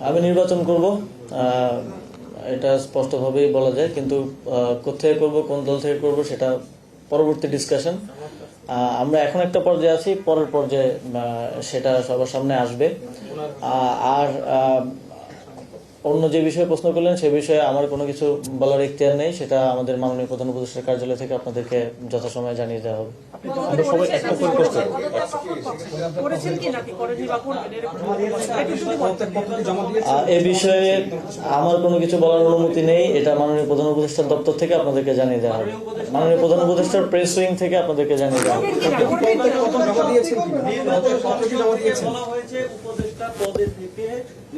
আমি নির্বাচন করব, এটা স্পষ্টভাবেই বলা যায়, কিন্তু কোথায় করব, কোন দল থেকে করব, সেটা পরবর্তী ডিসকাশন। আমরা এখন একটা পর্যায়ে আছি, পরের পর্যায়ে সেটা সবার সামনে আসবে। আর অন্য যে বিষয়ে প্রশ্ন করলেন সে বিষয়ে আমার কোনো কিছু বলার ইখতিয়ার নেই, সেটা আমাদের মাননীয় প্রধান উপদেষ্টার কার্যালয় থেকে আপনাদেরকে যথাসময়ে জানিয়ে দেওয়া হবে। এ বিষয়ে আমার কোনো কিছু বলার অনুমতি নেই, এটা মাননীয় প্রধান উপদেষ্টার দপ্তর থেকে আপনাদেরকে জানিয়ে দেওয়া হবে। মাননীয় প্রধান উপদেষ্টার প্রেস উইং থেকে আপনাদেরকে জানিয়ে দেওয়া হবে।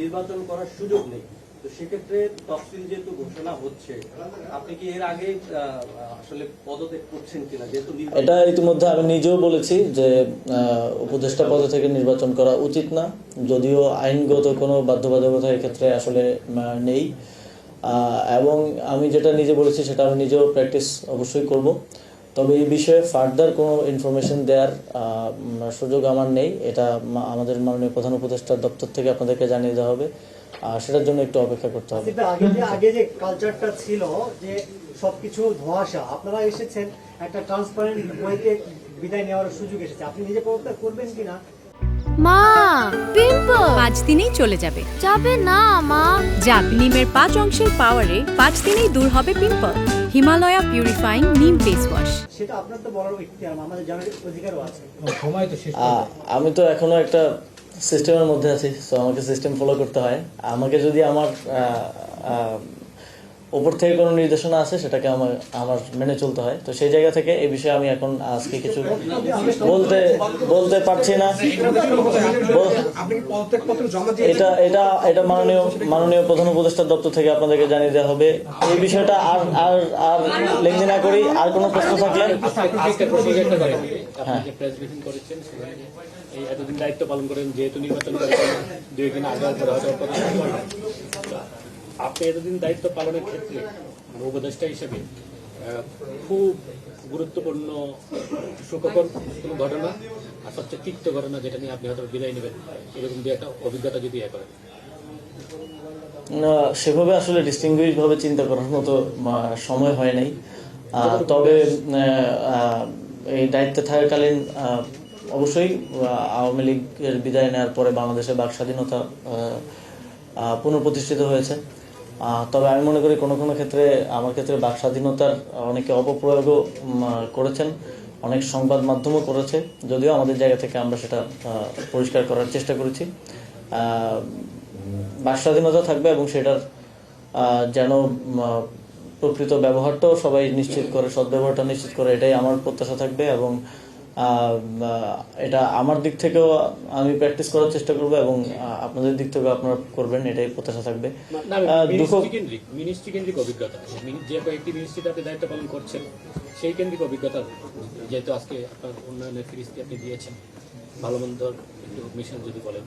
নির্বাচন করার সুযোগ নেই, তো সেক্ষেত্রে তফসিল যেহেতু ঘোষণা হচ্ছে, আপনি কি এর আগে আসলে পদত্যাগ করছেন কিনা? যেহেতু এটা ইতিমধ্যে আমি নিজেও বলেছি যে উপদেষ্টা পদ থেকে নির্বাচন করা উচিত না, যদিও আইনগত কোনো বাধ্যবাধকতা এক্ষেত্রে আসলে নেই। এবং আমি যেটা নিজে বলেছি সেটা আমি নিজেও প্র্যাকটিস অবশ্যই করব, তবে এই বিষয়ে ফার্দার কোনো ইনফরমেশন দেওয়ার সুযোগ আমার নেই। এটা আমাদের মাননীয় প্রধান উপদেষ্টার দপ্তর থেকে আপনাদেরকে জানিয়ে দেওয়া হবে, সেটার জন্য একটু অপেক্ষা করতে হবে। আগে যে কালচারটা ছিল যে সবকিছু ধোঁয়াশা, আপনারা এসেছেন একটা ট্রান্সপারেন্ট ওয়েতে বিদায় নেওয়ার সুযোগ এসেছে, আপনি নিজে পদত্যাগ করবেন কিনা? মা, পিম্পল 5 দিনেই চলে যাবে। যাবে না মা। যাক, নিমের 5 অংশের পাওয়ারে 5 দিনেই দূর হবে পিম্পল। হিমালয়া পিউরিফাইং নিম ফেস ওয়াশ। সেটা আপনার তো বলার ইখতিয়ার, আমাদের জানার অধিকারও আছে। আমি তো এখনো একটা সিস্টেমের মধ্যে আছি, সো আমাকে সিস্টেম ফলো করতে হয়। আমাকে যদি আমার উপর থেকে কোনো নির্দেশনা আছে সেটাকে আমার মেনে চলতে হয়, তো সেই জায়গা থেকে এই বিষয়ে আমি এখন আজকে কিছু বলতে পারছি না। এটা এটা এটা মাননীয় প্রধান উপদেষ্টার দপ্তর থেকে আপনাদেরকে জানিয়ে দেওয়া হবে। এই বিষয়টা আর লেনদেন না করি। আর কোনো প্রশ্ন থাকলে এতদিন দায়িত্ব পালন করেন, যেহেতু নির্বাচন করেছেন 2 দিন আগে, আপনি এতদিন দায়িত্ব পালনের ক্ষেত্রে উপদেষ্টা হিসেবে খুব গুরুত্বপূর্ণ সুখকর কোনো ঘটনা আর সবচেয়ে তিক্ত ঘটনা যেটা নিয়ে আপনি হয়তো বিদায় নেবেন, এরকম দিয়ে একটা অভিজ্ঞতা যদি করেন। সেভাবে আসলে ডিস্টিংগুইশ ভাবে চিন্তা করার মতো সময় হয় নাই, তবে এই দায়িত্বে থাকাকালীন অবশ্যই আওয়ামী লীগের বিদায় নেওয়ার পরে বাংলাদেশে বাক স্বাধীনতা পুনঃপ্রতিষ্ঠিত হয়েছে। তবে আমি মনে করি কোনো কোনো ক্ষেত্রে, আমার ক্ষেত্রে বাক স্বাধীনতার অনেকে অপপ্রয়োগও করেছেন, অনেক সংবাদ মাধ্যমও করেছে, যদিও আমাদের জায়গা থেকে আমরা সেটা পরিষ্কার করার চেষ্টা করেছি। বাক স্বাধীনতা থাকবে এবং সেটার যেন প্রকৃত ব্যবহারটাও সবাই নিশ্চিত করে, সদ্ব্যবহারটা নিশ্চিত করে, এটাই আমার প্রত্যাশা থাকবে। এবং এটা আমার দিক থেকেও আমি প্র্যাকটিস করার চেষ্টা করবো এবং আপনাদের দিক থেকেও আপনারা করবেন, এটাই প্রত্যাশা থাকবে। মিনিস্ট্রি কেন্দ্রিক অভিজ্ঞতা, যে কয়েকটি মিনিস্ট্রিতে আপনি দায়িত্ব পালন করছেন, সেই কেন্দ্রিক অভিজ্ঞতা, যেহেতু আজকে আপনার উন্নয়নের ফিরিস্তি আপনি দিয়েছেন, ভালো মন্দ একটু মিশন যদি বলেন।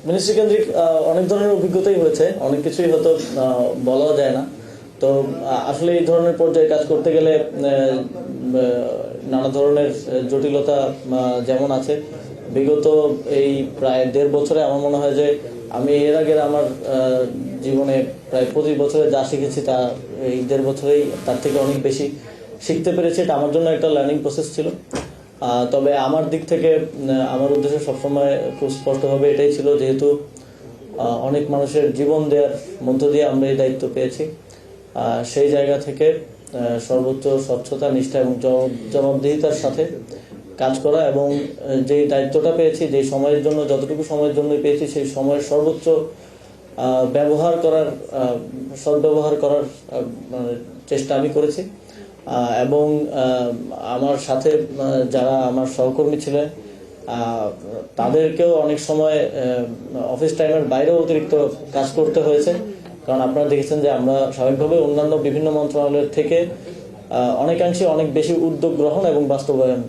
মিনিস্ট্রি কেন্দ্রিক অনেক ধরনের অভিজ্ঞতাই হয়েছে, অনেক কিছুই হয়তো বলা যায় না। তো আসলে এই ধরনের পর্যায়ে কাজ করতে গেলে নানা ধরনের জটিলতা যেমন আছে, বিগত এই প্রায় 1.5 বছরে আমার মনে হয় যে আমি এর আগের আমার জীবনে প্রায় 25 বছরে যা শিখেছি তা এই 1.5 বছরেই তার থেকে অনেক বেশি শিখতে পেরেছি। এটা আমার জন্য একটা লার্নিং প্রসেস ছিল। তবে আমার দিক থেকে আমার উদ্দেশ্য সবসময় খুব স্পষ্টভাবে এটাই ছিল, যেহেতু অনেক মানুষের জীবন দেওয়ার মধ্য দিয়ে আমরা এই দায়িত্ব পেয়েছি, সেই জায়গা থেকে সর্বোচ্চ স্বচ্ছতা, নিষ্ঠা এবং জবাবদিহিতার সাথে কাজ করা এবং যেই দায়িত্বটা পেয়েছি, যেই সময়ের জন্য, যতটুকু সময়ের জন্য পেয়েছি, সেই সময়ের সর্বোচ্চ সদ্ব্যবহার করার চেষ্টা আমি করেছি। এবং আমার সাথে যারা আমার সহকর্মী ছিলেন তাদেরকেও অনেক সময় অফিস টাইমের বাইরেও অতিরিক্ত কাজ করতে হয়েছে, কারণ আপনারা দেখেছেন যে আমরা স্বাভাবিকভাবে অন্যান্য বিভিন্ন মন্ত্রণালয়ের থেকে অনেকাংশে অনেক বেশি উদ্যোগ গ্রহণ এবং বাস্তবায়ন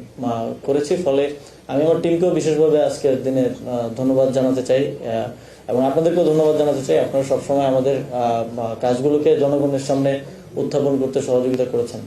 করেছি। ফলে আমি আমার টিমকেও বিশেষভাবে আজকের দিনে ধন্যবাদ জানাতে চাই এবং আপনাদেরকেও ধন্যবাদ জানাতে চাই। আপনারা সবসময় আমাদের কাজগুলোকে জনগণের সামনে উত্থাপন করতে সহযোগিতা করেছেন।